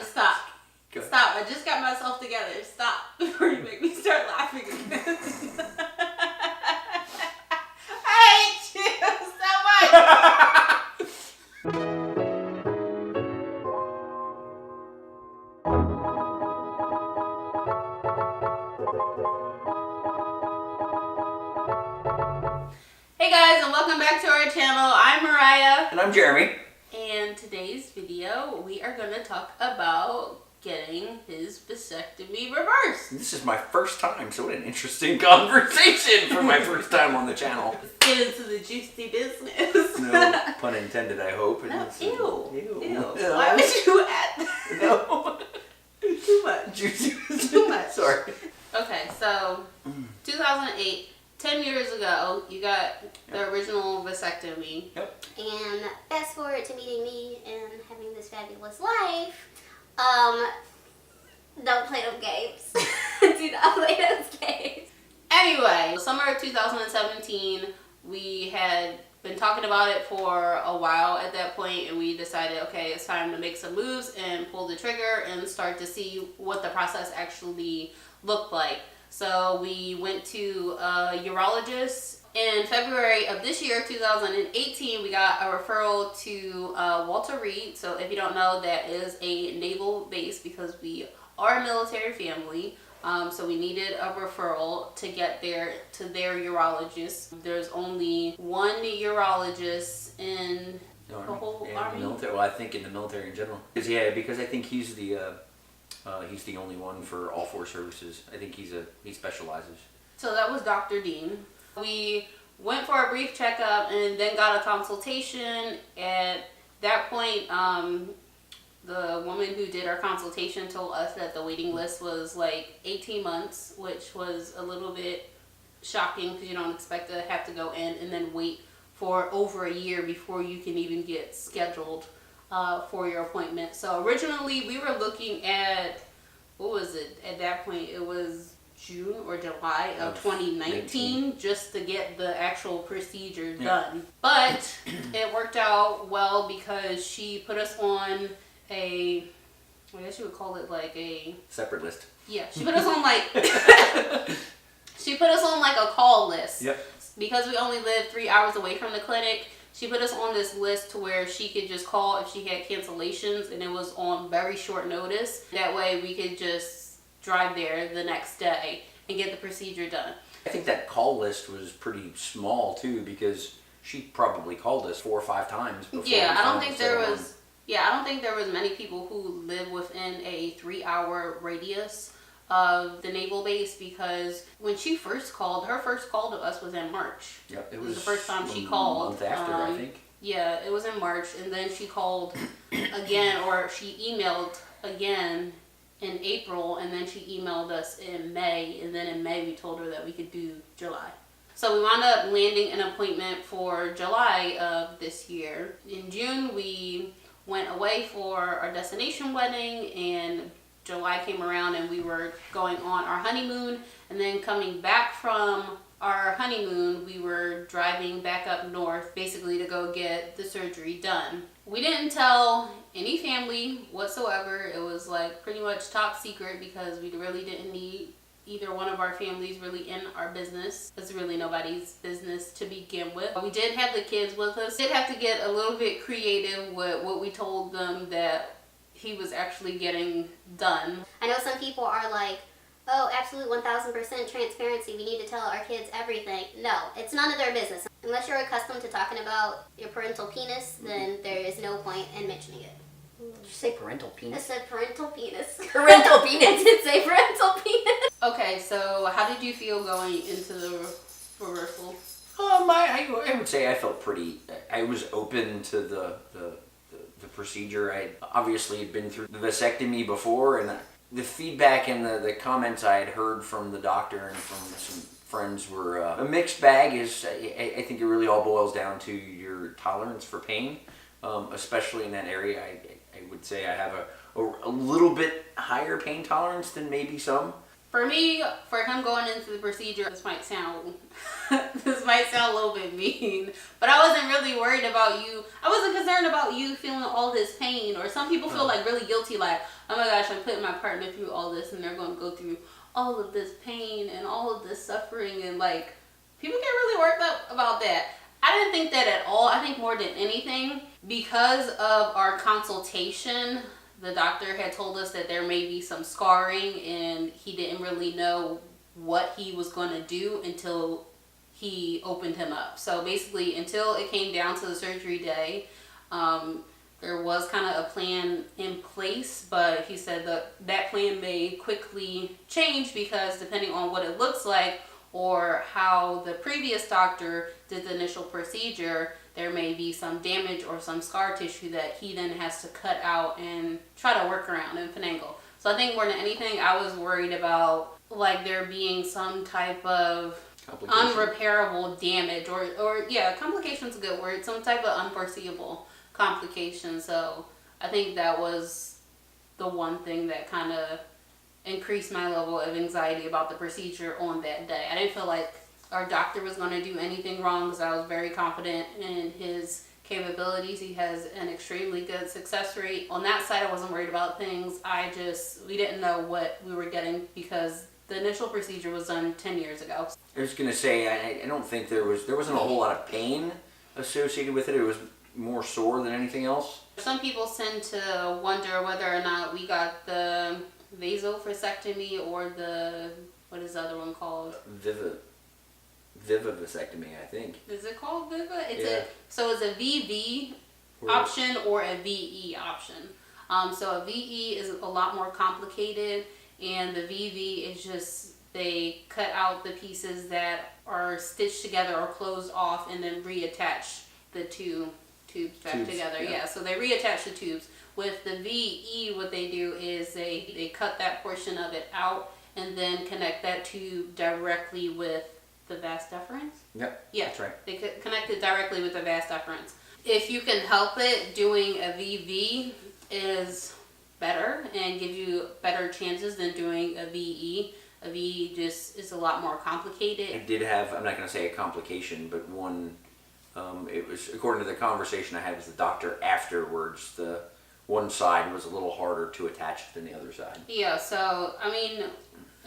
Just stop. Stop. I just got myself together. Stop before you make me start laughing again. I hate you so much. Hey guys, and welcome back to our channel. I'm Mariah. And I'm Jeremy. And today's video, we are going to talk about getting his vasectomy reversed. This is my first time, so what an interesting conversation for my first time on the channel. Let's get into the juicy business. No pun intended, I hope. No, ew. No. Why would you add that? No. Too much. Juicy. Too much. Sorry. Okay, so 2008, 10 years ago, you got the original vasectomy. Yep. And fast forward to meeting me and having this fabulous life. Don't play those games. Do not play those games. Anyway, summer of 2017, we had been talking about it for a while at that point, and we decided, okay, it's time to make some moves and pull the trigger and start to see what the process actually looked like. So we went to a urologist. In February of this year, 2018, we got a referral to Walter Reed. So if you don't know, that is a naval base because we are a military family. So we needed a referral to get there to their urologist. There's only one urologist in the whole army. Military. Well, I think in the military in general. Because I think he's the only one for all four services. I think he specializes. So that was Dr. Dean. We went for a brief checkup and then got a consultation. At that point, the woman who did our consultation told us that the waiting list was like 18 months, which was a little bit shocking because you don't expect to have to go in and then wait for over a year before you can even get scheduled for your appointment. So originally we were looking at, what was it? At that point it was June or July of 2019 just to get the actual procedure done. But it worked out well because she put us on I guess you would call it like a separate list. Yeah, she put us on like a call list. Yep. Because we only live 3 hours away from the clinic, she put us on this list to where she could just call if she had cancellations, and it was on very short notice. That way we could just drive there the next day and get the procedure done. I think that call list was pretty small too, because she probably called us 4 or 5 times before. I don't think there was many people who live within a 3-hour radius of the naval base, because when she first called, her first call to us was in March. Yep, it was the first time she called. A month after, I think. Yeah, it was in March, and then she called again, or she emailed again in April, and then she emailed us in May, and then in May we told her that we could do July. So we wound up landing an appointment for July of this year. In June we went away for our destination wedding, and July came around and we were going on our honeymoon, and then coming back from our honeymoon we were driving back up north basically to go get the surgery done. We didn't tell any family whatsoever. It was like pretty much top secret because we really didn't need either one of our families really in our business. It's really nobody's business to begin with. We did have the kids with us. Did have to get a little bit creative with what we told them that he was actually getting done. I know some people are like, oh, absolute 1000% transparency. We need to tell our kids everything. No, it's none of their business. Unless you're accustomed to talking about your parental penis, then there is no point in mentioning it. Did you say parental I penis? said parental penis. Parental penis? I did say parental penis. Okay, so how did you feel going into the reversal? I would say I felt I was open to the procedure. I obviously had been through the vasectomy before, and the feedback and the comments I had heard from the doctor and from some friends were a mixed bag. I think it really all boils down to your tolerance for pain, especially in that area. I would say I have a little bit higher pain tolerance than maybe some. For me, for him going into the procedure, this might sound a little bit mean, but I wasn't really worried about you. I wasn't concerned about you feeling all this pain, or some people feel like really guilty, like, oh my gosh, I'm putting my partner through all this and they're going to go through all of this pain and all of this suffering, and like, people get really worked up about that. I didn't think that at all. I think more than anything, because of our consultation, the doctor had told us that there may be some scarring, and he didn't really know what he was going to do until he opened him up. So basically, until it came down to the surgery day, there was kind of a plan in place, but he said that plan may quickly change because depending on what it looks like or how the previous doctor did the initial procedure, there may be some damage or some scar tissue that he then has to cut out and try to work around and finagle. So I think more than anything, I was worried about like there being some type of unrepairable damage or yeah, complication's a good word, some type of unforeseeable complication. So I think that was the one thing that kind of increased my level of anxiety about the procedure on that day. I didn't feel like our doctor was going to do anything wrong because I was very confident in his capabilities. He has an extremely good success rate. On that side, I wasn't worried about things. We didn't know what we were getting because the initial procedure was done 10 years ago. I was gonna say I don't think there wasn't a whole lot of pain associated with it. It was more sore than anything else. Some people tend to wonder whether or not we got the vasectomy or what is the other one called? Viva vasectomy, I think. Is it called Viva? It's a VV option or a VE option. So a VE is a lot more complicated, and the VV is just they cut out the pieces that are stitched together or closed off and then reattach the two tubes back together. Yeah, so they reattach the tubes. With the VE, what they do is they cut that portion of it out and then connect that tube directly with the vas deferens. Yep. Yeah, that's right. They connect it directly with the vas deferens. If you can help it, doing a VV is better and gives you better chances than doing a VE. A VE just is a lot more complicated. I did have, I'm not going to say a complication, but one, it was, according to the conversation I had with the doctor afterwards, the one side was a little harder to attach than the other side. Yeah, so, I mean,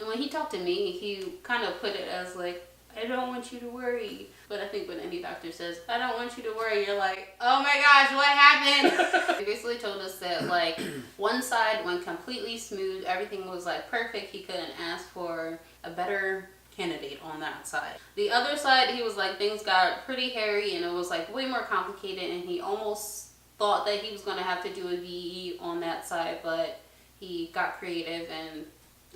when he talked to me, he kind of put it as like, I don't want you to worry. But I think when any doctor says, I don't want you to worry, you're like, oh my gosh, what happened? He basically told us that like one side went completely smooth, everything was like perfect. He couldn't ask for a better candidate on that side. The other side, he was like, things got pretty hairy and it was like way more complicated, and he almost thought that he was going to have to do a VE on that side, but he got creative and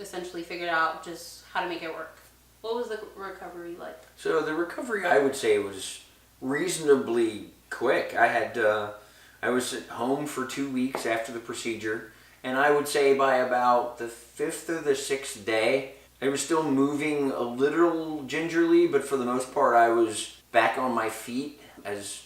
essentially figured out just how to make it work. What was the recovery like? So the recovery, I would say, was reasonably quick. I was at home for 2 weeks after the procedure, and I would say by about the 5th or the 6th day, I was still moving a little gingerly, but for the most part, I was back on my feet as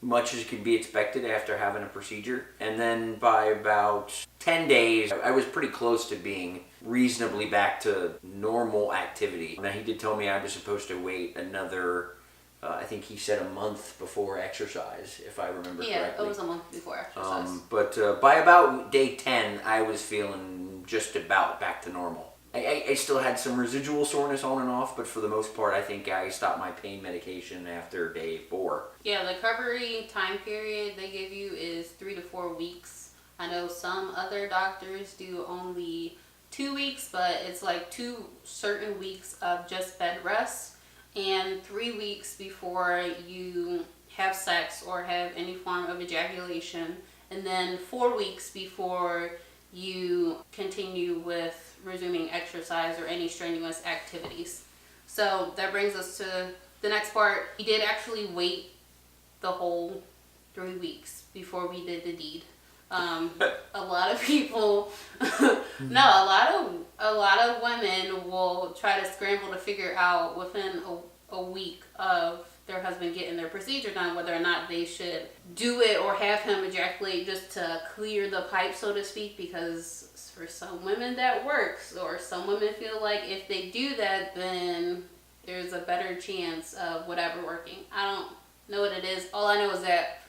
much as could be expected after having a procedure. And then by about 10 days, I was pretty close to being reasonably back to normal activity. Now, he did tell me I was supposed to wait another, I think he said a month before exercise, if I remember correctly. Yeah, it was a month before exercise. But by about day 10, I was feeling just about back to normal. I still had some residual soreness on and off, but for the most part, I think I stopped my pain medication after day 4. Yeah, the recovery time period they give you is 3 to 4 weeks. I know some other doctors do only 2 weeks, but it's like 2 certain weeks of just bed rest and 3 weeks before you have sex or have any form of ejaculation, and then 4 weeks before you continue with resuming exercise or any strenuous activities. So that brings us to the next part. We did actually wait the whole 3 weeks before we did the deed. A lot of people, a lot of women will try to scramble to figure out within a week of their husband getting their procedure done, whether or not they should do it or have him ejaculate just to clear the pipe, so to speak, because for some women that works, or some women feel like if they do that, then there's a better chance of whatever working. I don't know what it is. All I know is that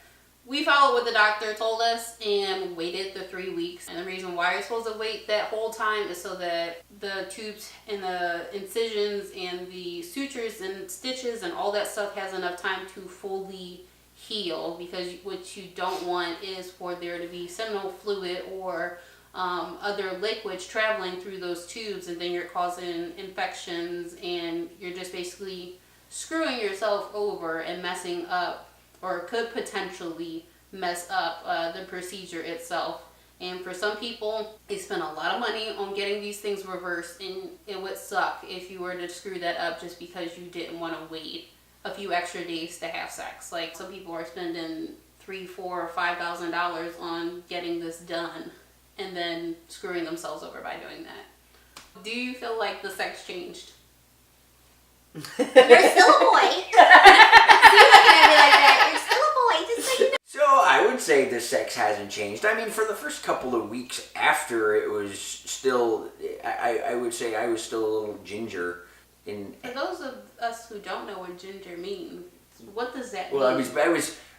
we followed what the doctor told us and waited the 3 weeks. And the reason why you're supposed to wait that whole time is so that the tubes and the incisions and the sutures and stitches and all that stuff has enough time to fully heal. Because what you don't want is for there to be seminal fluid or other liquids traveling through those tubes, and then you're causing infections and you're just basically screwing yourself over and messing up, or could potentially mess up the procedure itself. And for some people, they spend a lot of money on getting these things reversed, and it would suck if you were to screw that up just because you didn't want to wait a few extra days to have sex. Like, some people are spending $3,000, $4,000, or $5,000 on getting this done and then screwing themselves over by doing that. Do you feel like the sex changed? You're still a boy. See, looking at me like that. You're still a boy. Just so you know. So I would say the sex hasn't changed. I mean, for the first couple of weeks after, it was still, I would say I was still a little ginger. For those of us who don't know what ginger means, what does that mean? Well,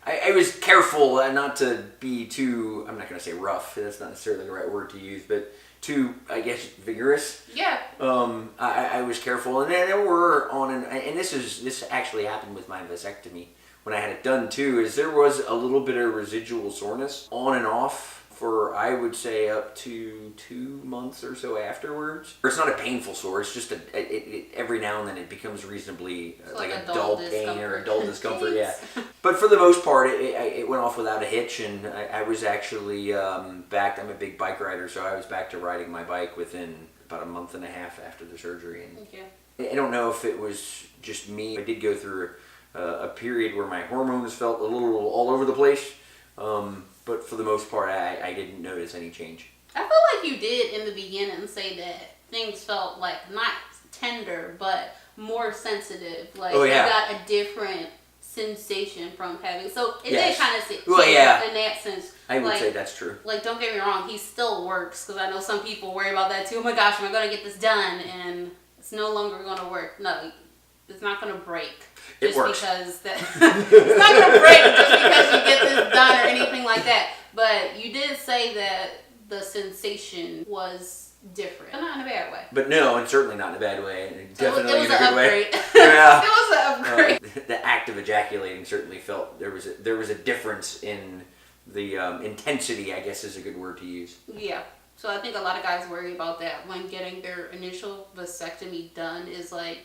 I was careful not to be too, I'm not going to say rough, that's not necessarily the right word to use, but too, I guess, vigorous. Yeah. I was careful, and then there were and this actually happened with my vasectomy when I had it done too, is there was a little bit of residual soreness on and off for, I would say, up to 2 months or so afterwards. It's not a painful sore, it's just every now and then it becomes reasonably like a dull pain or a dull discomfort, yeah. But for the most part, it went off without a hitch, and I was actually back. I'm a big bike rider, so I was back to riding my bike within about a month and a half after the surgery. And okay. I don't know if it was just me. I did go through a period where my hormones felt a little all over the place, but for the most part, I didn't notice any change. I feel like you did in the beginning say that things felt like not tender, but more sensitive. Like, you got a different sensation from having, so it did kind of in that sense. I would say that's true. Like, don't get me wrong, he still works, because I know some people worry about that too. Oh my gosh, am I going to get this done? And it's no longer going to work. No, it's not going to break. It works. Because it's not going to break just because you get this done or anything like that. But you did say that the sensation was different, but not in a bad way. But no, and certainly not in a bad way. So definitely it was in a good way. Yeah. It was an upgrade. The act of ejaculating certainly felt there was a difference in the intensity, I guess is a good word to use. Yeah. So I think a lot of guys worry about that when getting their initial vasectomy done, is like,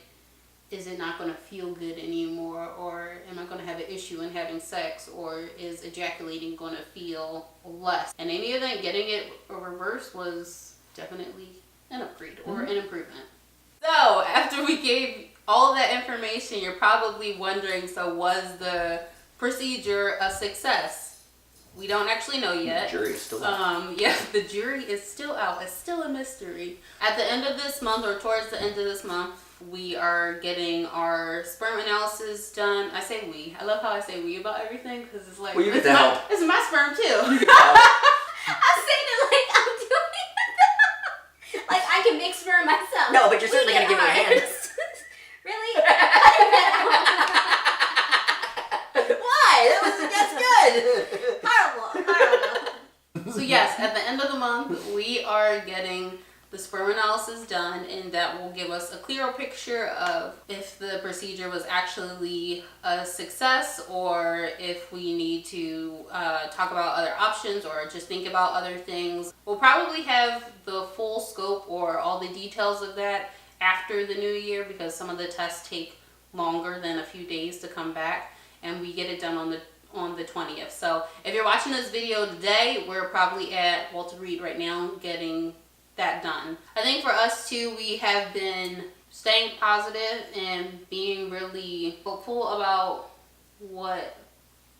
is it not going to feel good anymore, or am I going to have an issue in having sex, or is ejaculating going to feel less? And in any event, getting it reversed was definitely an upgrade or an improvement. So after we gave all of that information, you're probably wondering, so was the procedure a success? We don't actually know yet. The jury is still out. Yeah, the jury is still out. It's still a mystery. At the end of this month, or towards the end of this month, we are getting our sperm analysis done. I say we. I love how I say we about everything, because it's like, well, you get to help. It's my sperm too. You get to help. I'm saying it like I'm doing it. Like I can make sperm myself. No, but you're certainly going to give me a hand. Really? Why? That's good. Horrible. So yes, at the end of the month, we are getting the sperm analysis done, and that will give us a clearer picture of if the procedure was actually a success, or if we need to talk about other options or just think about other things. We'll probably have the full scope or all the details of that after the new year, because some of the tests take longer than a few days to come back, and we get it done on the 20th. So if you're watching this video today, we're probably at Walter Reed right now getting that done. I think for us too, we have been staying positive and being really hopeful about what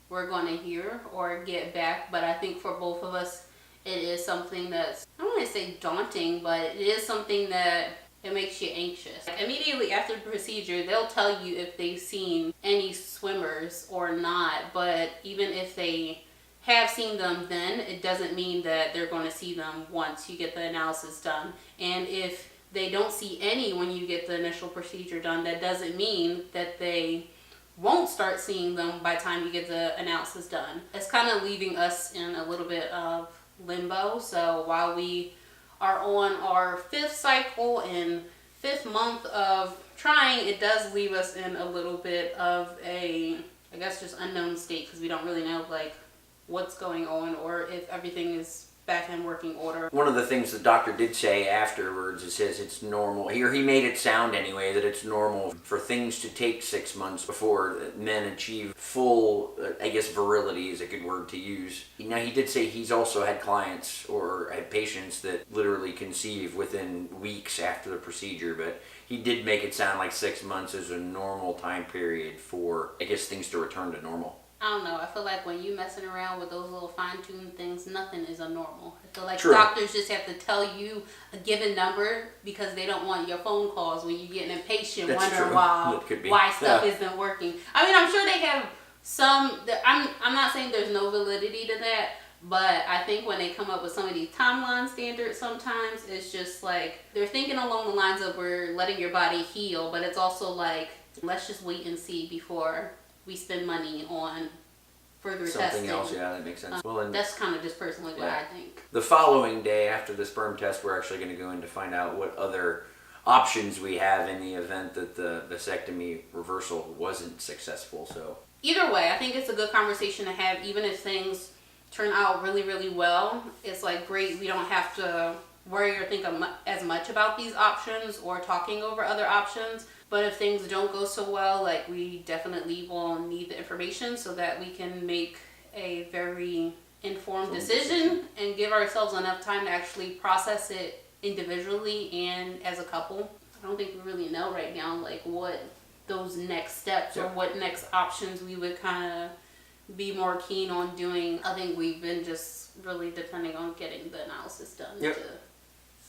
we're going to hear or get back. But I think for both of us, it is something that's, I don't want to say daunting, but it is something that it makes you anxious. Like, immediately after the procedure, they'll tell you if they've seen any swimmers or not, but even if they have seen them then, it doesn't mean that they're going to see them once you get the analysis done. And if they don't see any when you get the initial procedure done, that doesn't mean that they won't start seeing them by the time you get the analysis done. It's kind of leaving us in a little bit of limbo. So while we are on our 5th cycle and 5th month of trying, it does leave us in a little bit of a, I guess, just unknown state, because we don't really know like what's going on or if everything is back in working order. One of the things the doctor did say afterwards, it says it's normal, he made it sound anyway, that it's normal for things to take 6 months before men achieve full, I guess virility is a good word to use. Now he did say he's also had clients or had patients that literally conceive within weeks after the procedure, but he did make it sound like 6 months is a normal time period for, I guess, things to return to normal. I don't know. I feel like when you messing around with those little fine-tuned things, nothing is abnormal. I feel like True. Doctors just have to tell you a given number because they don't want your phone calls when you get impatient, That's wondering true. why stuff isn't working. I mean, I'm sure they have some. I'm not saying there's no validity to that, but I think when they come up with some of these timeline standards, sometimes it's just like they're thinking along the lines of we're letting your body heal, but it's also like let's just wait and see before we spend money on further Something testing. else, yeah, that makes sense. Well, and that's kind of just personally what I think. the following day after the sperm test, we're actually going to go in to find out what other options we have in the event that the vasectomy reversal wasn't successful. So Either way, I think it's a good conversation to have, even if things turn out really, really well. It's like, great, we don't have to worry or think as much about these options or talking over other options. But if things don't go so well, like, we definitely will need the information so that we can make a very informed decision and give ourselves enough time to actually process it individually and as a couple. I don't think we really know right now, like, what those next steps or what next options we would kind of be more keen on doing. I think we've been just really depending on getting the analysis done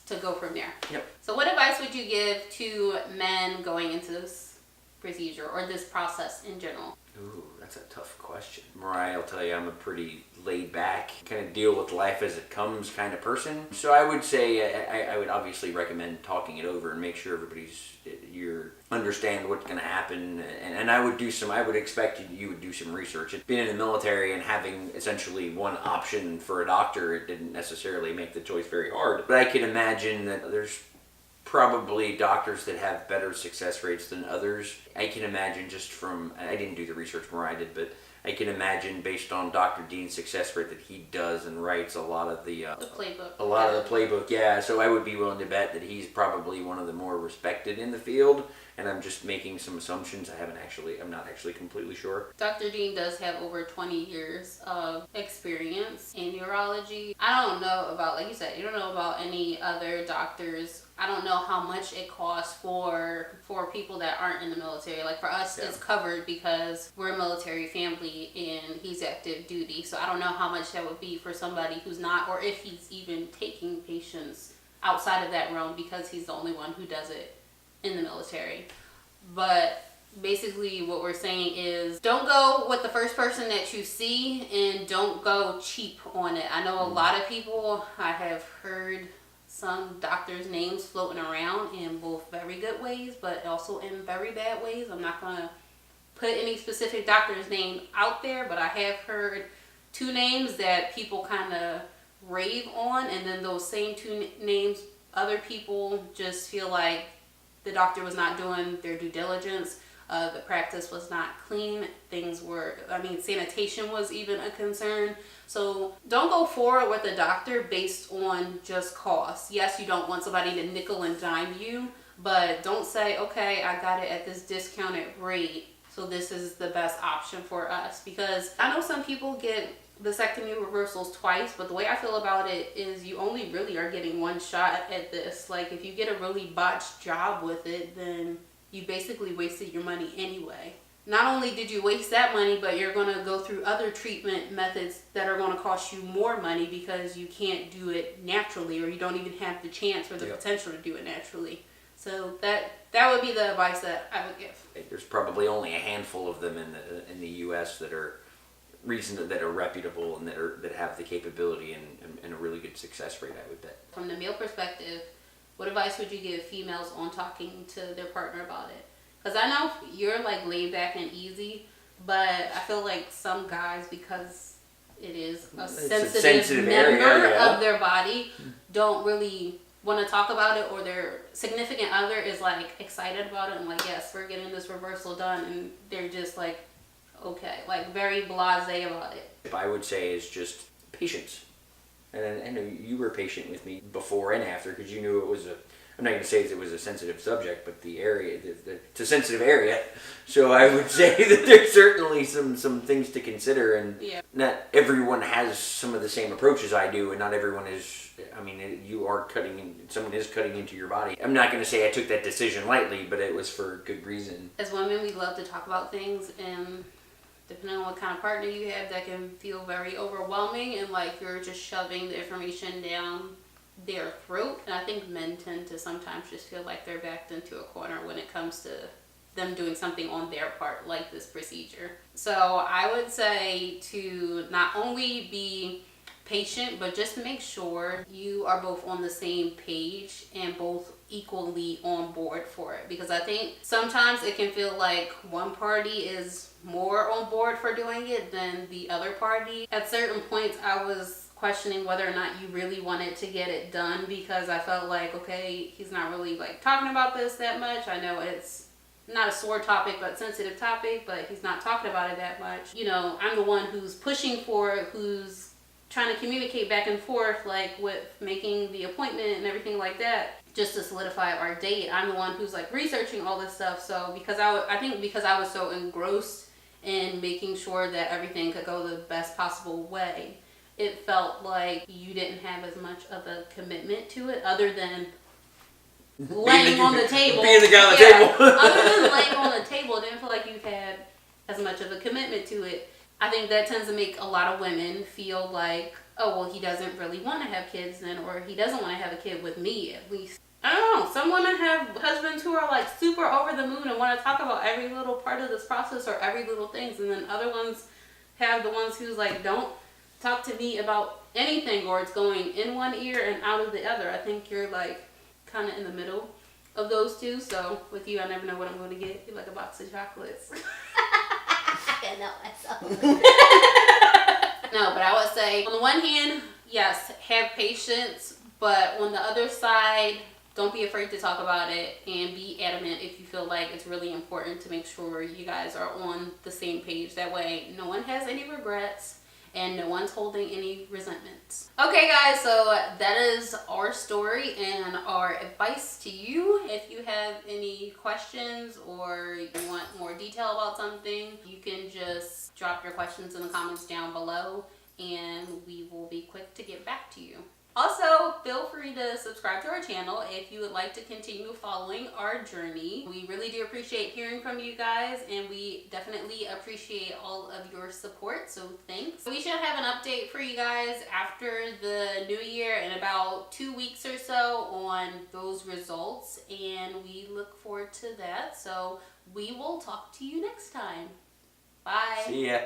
to go from there. So what advice would you give to men going into this procedure or this process in general? Ooh, that's a tough question. Mariah will tell you I'm a pretty laid back, kind of deal with life as it comes kind of person. So I would say I would obviously recommend talking it over and make sure you understand what's going to happen. And I would expect you would do some research. Being in the military and having essentially one option for a doctor, it didn't necessarily make the choice very hard. But I can imagine that there's probably doctors that have better success rates than others. I can imagine I didn't do the research Mariah did, but I can imagine based on Dr. Dean's success rate that he does and writes a lot of the playbook. A lot of the playbook, yeah. So I would be willing to bet that he's probably one of the more respected in the field. And I'm just making some assumptions. I'm not actually completely sure. Dr. Dean does have over 20 years of experience in urology. I don't know about, like you said, you don't know about any other doctors. I don't know how much it costs for people that aren't in the military. Like for us, it's covered because we're a military family and he's active duty. So I don't know how much that would be for somebody who's not, or if he's even taking patients outside of that realm because he's the only one who does it in the military. But basically what we're saying is don't go with the first person that you see and don't go cheap on it. I know a lot of people, I have heard some doctors' names floating around in both very good ways but also in very bad ways. I'm not going to put any specific doctor's name out there, but I have heard 2 names that people kind of rave on, and then those same 2 names, other people just feel like the doctor was not doing their due diligence. The practice was not clean. Sanitation was even a concern. So don't go forward with a doctor based on just cost. Yes, you don't want somebody to nickel and dime you, but don't say, okay, I got it at this discounted rate, so this is the best option for us. Because I know some people get vasectomy reversals twice, but the way I feel about it is you only really are getting one shot at this. Like, if you get a really botched job with it, then you basically wasted your money anyway. Not only did you waste that money, but you're going to go through other treatment methods that are going to cost you more money because you can't do it naturally, or you don't even have the chance or the potential to do it naturally. So that would be the advice that I would give. There's probably only a handful of them in the U.S. that are that are reputable and that have the capability and a really good success rate, I would bet. From the male perspective, what advice would you give females on talking to their partner about it? Because I know you're like laid back and easy, but I feel like some guys, because it is a sensitive member area, of their body, don't really want to talk about it, or their significant other is like excited about it and like, yes, we're getting this reversal done, and they're just like, okay, like very blasé about it. I would say is just patience. And I know you were patient with me before and after, because you knew it was I'm not going to say it was a sensitive subject, but the area, it's a sensitive area. So I would say that there's certainly some things to consider, and not everyone has some of the same approaches I do, and not everyone is, I mean, someone is cutting into your body. I'm not going to say I took that decision lightly, but it was for good reason. As women, we love to talk about things, and depending on what kind of partner you have, that can feel very overwhelming, and like you're just shoving the information down their throat. And I think men tend to sometimes just feel like they're backed into a corner when it comes to them doing something on their part, like this procedure. So I would say to not only be patient, but just make sure you are both on the same page and both equally on board for it. Because I think sometimes it can feel like one party is more on board for doing it than the other party. At certain points, I was questioning whether or not you really wanted to get it done, because I felt like, okay, he's not really like talking about this that much. I know it's not a sore topic, but sensitive topic, but he's not talking about it that much. You know, I'm the one who's pushing for it, who's trying to communicate back and forth, like with making the appointment and everything like that, just to solidify our date. I'm the one who's like researching all this stuff. So because I think because I was so engrossed in making sure that everything could go the best possible way, it felt like you didn't have as much of a commitment to it, other than laying on the table. Being the guy on the table. Other than laying on the table, it didn't feel like you had as much of a commitment to it. I think that tends to make a lot of women feel like, oh, well, he doesn't really want to have kids then, or he doesn't want to have a kid with me, at least. I don't know. Some women have husbands who are like super over the moon and want to talk about every little part of this process or every little things, and then other ones have the ones who's like, don't talk to me about anything, or it's going in one ear and out of the other. I think you're like kind of in the middle of those two. So with you, I never know what I'm going to get. You're like a box of chocolates. I know myself. No, but I would say on the one hand, yes, have patience, but on the other side, don't be afraid to talk about it and be adamant if you feel like it's really important to make sure you guys are on the same page. That way no one has any regrets and no one's holding any resentments. Okay guys, so that is our story and our advice to you. If you have any questions or you want more detail about something, you can just drop your questions in the comments down below and we will be quick to get back to you. Also, feel free to subscribe to our channel if you would like to continue following our journey. We really do appreciate hearing from you guys, and we definitely appreciate all of your support, so thanks. We should have an update for you guys after the new year in about 2 weeks or so on those results, and we look forward to that. So we will talk to you next time. Bye. See ya.